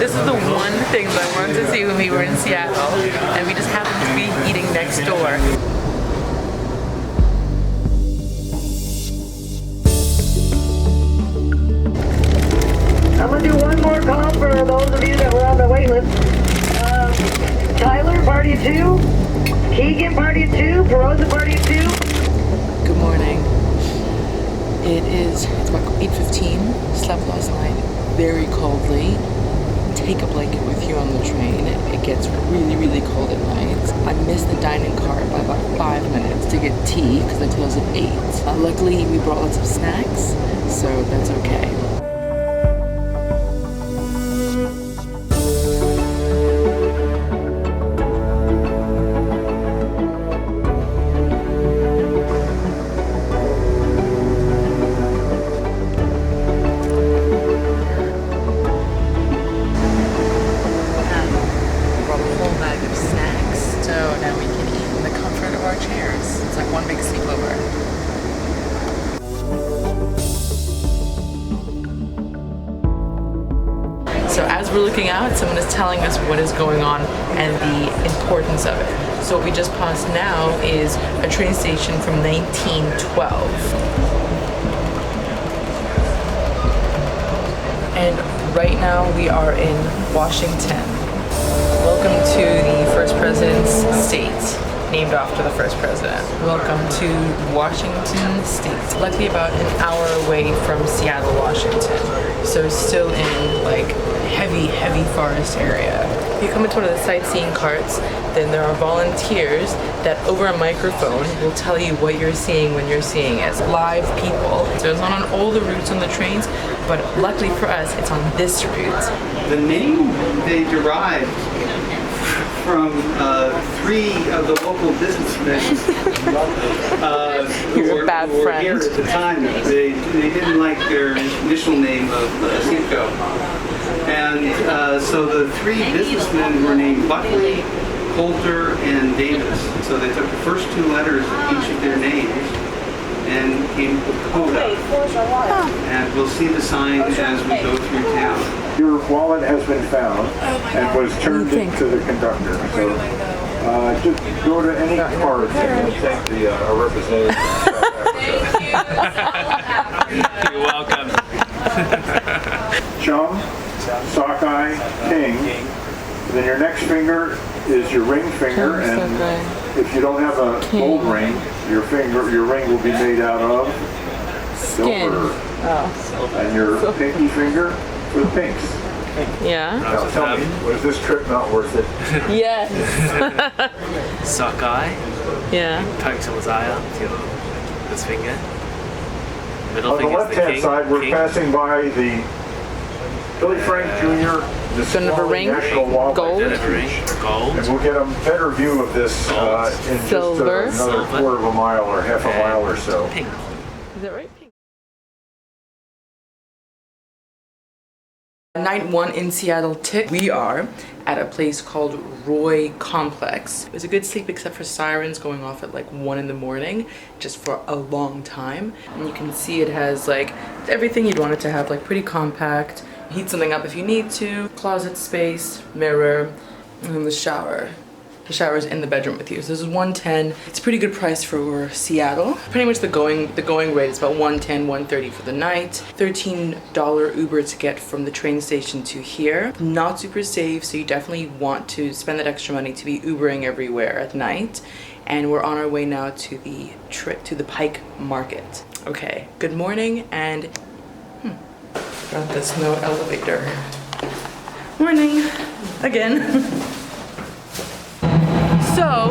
This is the one thing that I wanted to see when we were in Seattle, and we just happened to be eating next door. I'm gonna do one more call for those of you that were on the wait list. Tyler, party 2. Keegan, party 2. Perosa, party 2. Good morning. It's about 8:15. Slept last night very coldly. Take a blanket with you on the train. It gets really, really cold at night. I missed the dining car by about 5 minutes to get tea because they close at 8. Luckily, we brought lots of snacks, so that's okay. So as we're looking out, someone is telling us what is going on and the importance of it. So what we just passed now is a train station from 1912. And right now we are in Washington. Welcome to the first president's state, named after the first president. Welcome to Washington State. Luckily about an hour away from Seattle, Washington. So still in like heavy forest area. If you come into one of the sightseeing carts, then there are volunteers that over a microphone will tell you what you're seeing when you're seeing it. It's live people. So it's not on all the routes on the trains, but luckily for us, it's on this route. The name they derived from 3 of the local businessmen who were here at the time. They didn't like their initial name of Simcoe. And so the 3 businessmen were named Buckley, Coulter, and Davis. So they took the first 2 letters of each of their names and came up with Coda. And we'll see the sign as we go through town. Your wallet has been found and was turned into the conductor. So just go to any cart and you'll take a representative. You're welcome. Chum, sockeye, king. Then your next finger is your ring finger, and if you don't have a gold ring, your ring will be made out of silver. And your pinky finger for the pinks. Yeah. Now tell me, was this trip not worth it? Yes. Sockeye. Yeah. Poke someone's eye up with this finger. Middle On the finger's left-hand side, we're passing by the Billy Frank Jr. Son of a ring, National Wildlife gold, Refuge. Gold. And we'll get a better view of this in Silver. just another quarter of a mile or half a mile or so. Pink. Is that right? Night 1 in Seattle tick. We are at a place called Roy Complex. It was a good sleep except for sirens going off at like 1 in the morning, just for a long time. And you can see it has like everything you'd want it to have, like pretty compact. Heat something up if you need to. Closet space, mirror, and then the shower. The shower's in the bedroom with you. So this is $110. It's a pretty good price for Seattle. Pretty much the going rate is about $110, $130 for the night. $13 Uber to get from the train station to here. Not super safe, so you definitely want to spend that extra money to be Ubering everywhere at night. And we're on our way now to the trip to the Pike Market. Okay, good morning, and got this no elevator. Morning, again. So,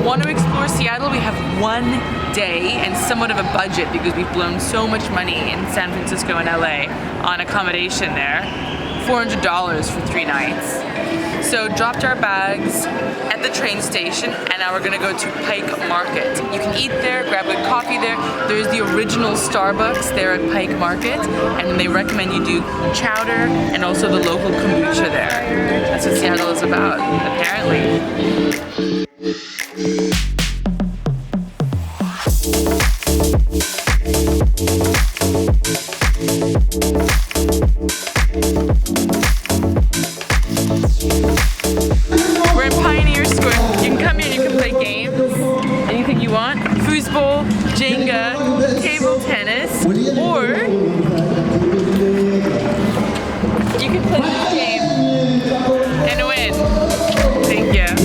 want to explore Seattle? We have 1 day and somewhat of a budget because we've blown so much money in San Francisco and LA on accommodation there. $400 for 3 nights. So dropped our bags at the train station and now we're gonna go to Pike Market. You can eat there, grab good coffee there. There's the original Starbucks there at Pike Market, and then they recommend you do chowder and also the local kombucha there. That's what Seattle is about, apparently.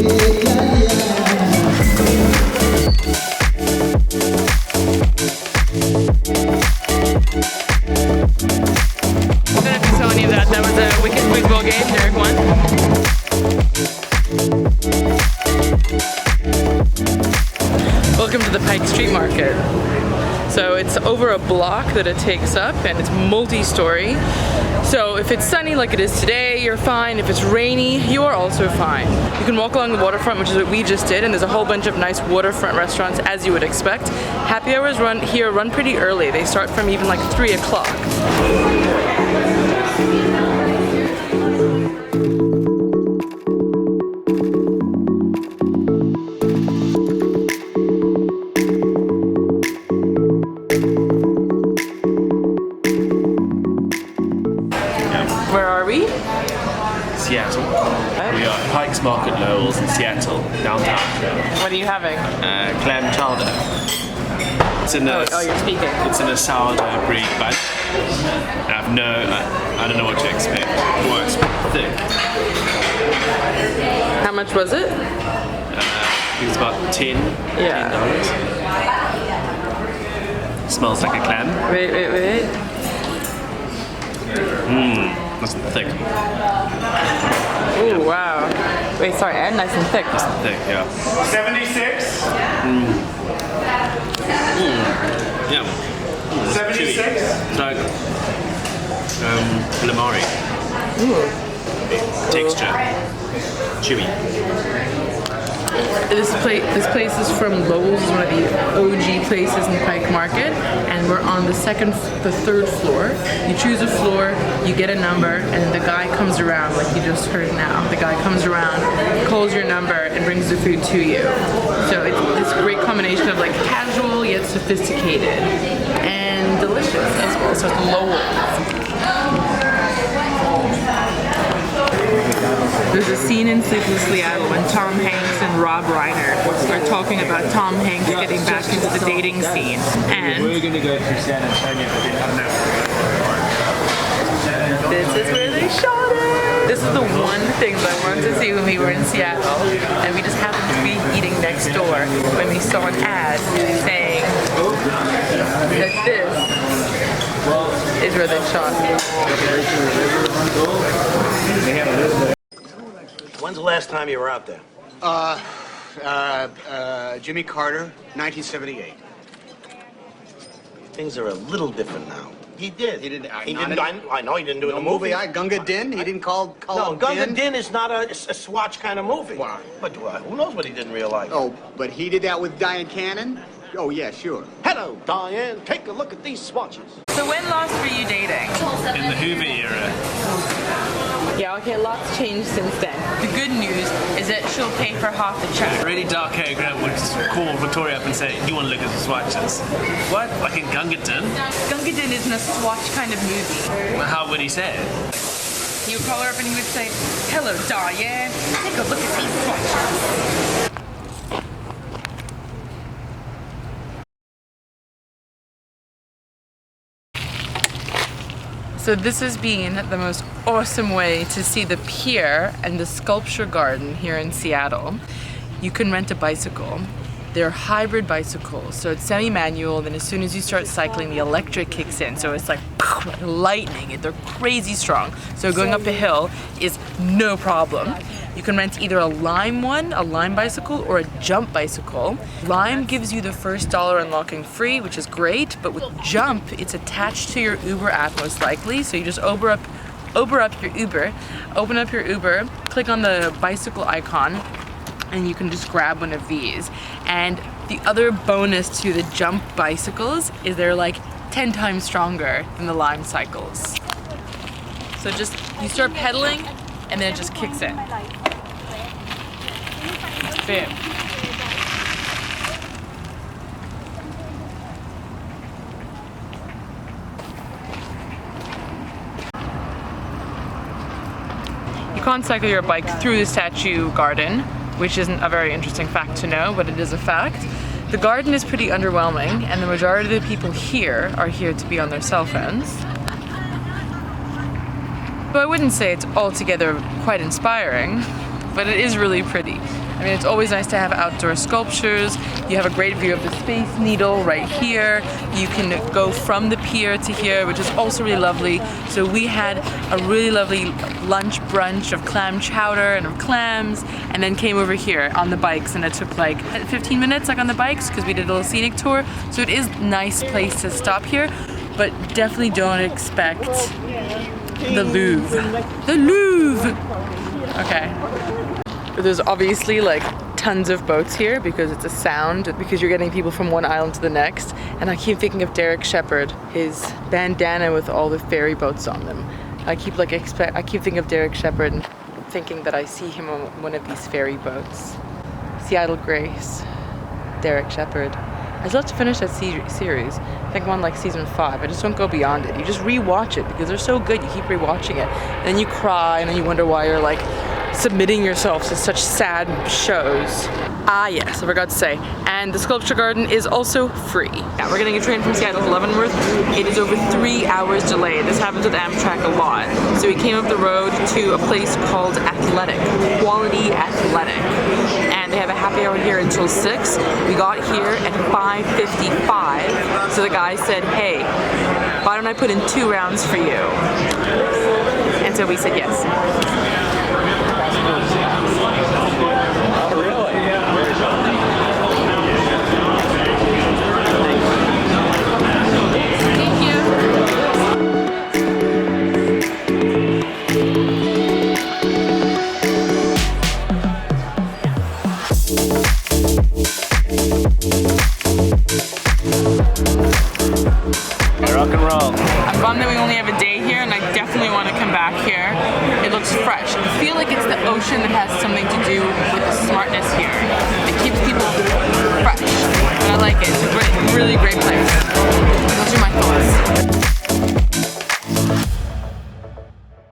That was a wicked football game. Derek won. Welcome to the Pike Street Market. So it's over a block that it takes up, and it's multi-story. So if it's sunny like it is today, you're fine. If it's rainy, you are also fine. You can walk along the waterfront, which is what we just did, and there's a whole bunch of nice waterfront restaurants, as you would expect. Happy hours run pretty early. They start from even like 3 o'clock. Where are we? Seattle. We are at Pike Market, Lowell's in Seattle, downtown. What are you having? Clam chowder. It's in a, you're speaking. It's in a sourdough brie bun. I don't know what to expect. More thick. How much was it? I think it's about $10. Smells like a clam. Wait. Nice and thick. Ooh, wow. Wait, sorry, and nice and thick. Nice and thick, yeah. 76. Yeah. 76. It's like calamari. Texture. Chewy. This place is from Lowell's, one of the OG places in Pike Market, and we're on the third floor. You choose a floor, you get a number, and then the guy comes around, like you just heard now. The guy comes around, calls your number, and brings the food to you. So it's this great combination of like casual yet sophisticated and delicious as well. So it's Lowell's. There's a scene in Sleepless Seattle when Tom Hanks and Rob Reiner are talking about Tom Hanks getting back into the dating scene. And we're going to go through San Antonio, but we don't know. This is where they shot it. This is the one thing that I wanted to see when we were in Seattle, and we just happened to be eating next door when we saw an ad saying that this is where they shot it. When's the last time you were out there? Jimmy Carter, 1978. Things are a little different now. He did. He didn't. I know he didn't do it in the movie. Gunga Din. He didn't call No, it Gunga Din. Din is not a Swatch kind of movie. Wow. But who knows what he didn't realize? Oh, but he did that with Diane Cannon. Oh yeah, sure. Hello, Diane. Take a look at these swatches. So when last were you dating? In the Hoover era. Yeah, okay, lots changed since then. The good news is that she'll pay for half the check. Really dark hair girl would call Victoria up and say, "You want to look at the swatches?" What? Like in Gunga Din? Gunga Din isn't a Swatch kind of movie. Well, how would he say it? He would call her up and he would say, "Hello, Diane. Take a look at these swatches." So this has been the most awesome way to see the pier and the sculpture garden here in Seattle. You can rent a bicycle. They're hybrid bicycles, so it's semi-manual, then as soon as you start cycling, the electric kicks in, so it's like lightning, they're crazy strong. So going up a hill is no problem. You can rent either a Lime bicycle, or a Jump bicycle. Lime gives you the first $1 unlocking free, which is great, but with Jump, it's attached to your Uber app most likely, so you just open up your Uber, click on the bicycle icon, and you can just grab one of these. And the other bonus to the Jump bicycles is they're like 10 times stronger than the Lime cycles. So just, you start pedaling, and then it just kicks in. Bam. You can't cycle your bike through the statue garden, which isn't a very interesting fact to know, but it is a fact. The garden is pretty underwhelming, and the majority of the people here are here to be on their cell phones. So I wouldn't say it's altogether quite inspiring, but but it is really pretty. I mean, it's always nice to have outdoor sculptures. You have a great view of the Space Needle right here. You can go from the pier to here, which is also really lovely. So we had a really lovely lunch brunch of clam chowder and of clams, and then came over here on the bikes, and it took like 15 minutes like on the bikes because we did a little scenic tour. So it is a nice place to stop here, but definitely don't expect the Louvre. The Louvre! Okay. There's obviously like tons of boats here because it's a sound, because you're getting people from one island to the next. And I keep thinking of Derek Shepherd, his bandana with all the ferry boats on them. I keep thinking of Derek Shepherd and thinking that I see him on one of these ferry boats. Seattle Grace, Derek Shepherd. I'd love to finish that series. I think I'm on like season 5. I just don't go beyond it. You just rewatch it because they're so good. You keep rewatching it. And then you cry and then you wonder why you're like submitting yourself to such sad shows. Ah yes, I forgot to say. And the sculpture garden is also free. Yeah, we're getting a train from Seattle to Leavenworth. It is over 3 hours delayed. This happens with Amtrak a lot. So we came up the road to a place called Athletic, Quality Athletic. And they have a happy hour here until 6. We got here at 5:55. So the guy said, hey, why don't I put in 2 rounds for you? And so we said yes. Rock and roll. I'm bummed that we only have a day here, and I definitely want to come back here. It looks fresh. I feel like it's the ocean that has something to do with the smartness here. It keeps people fresh, and I like it. It's a really great place.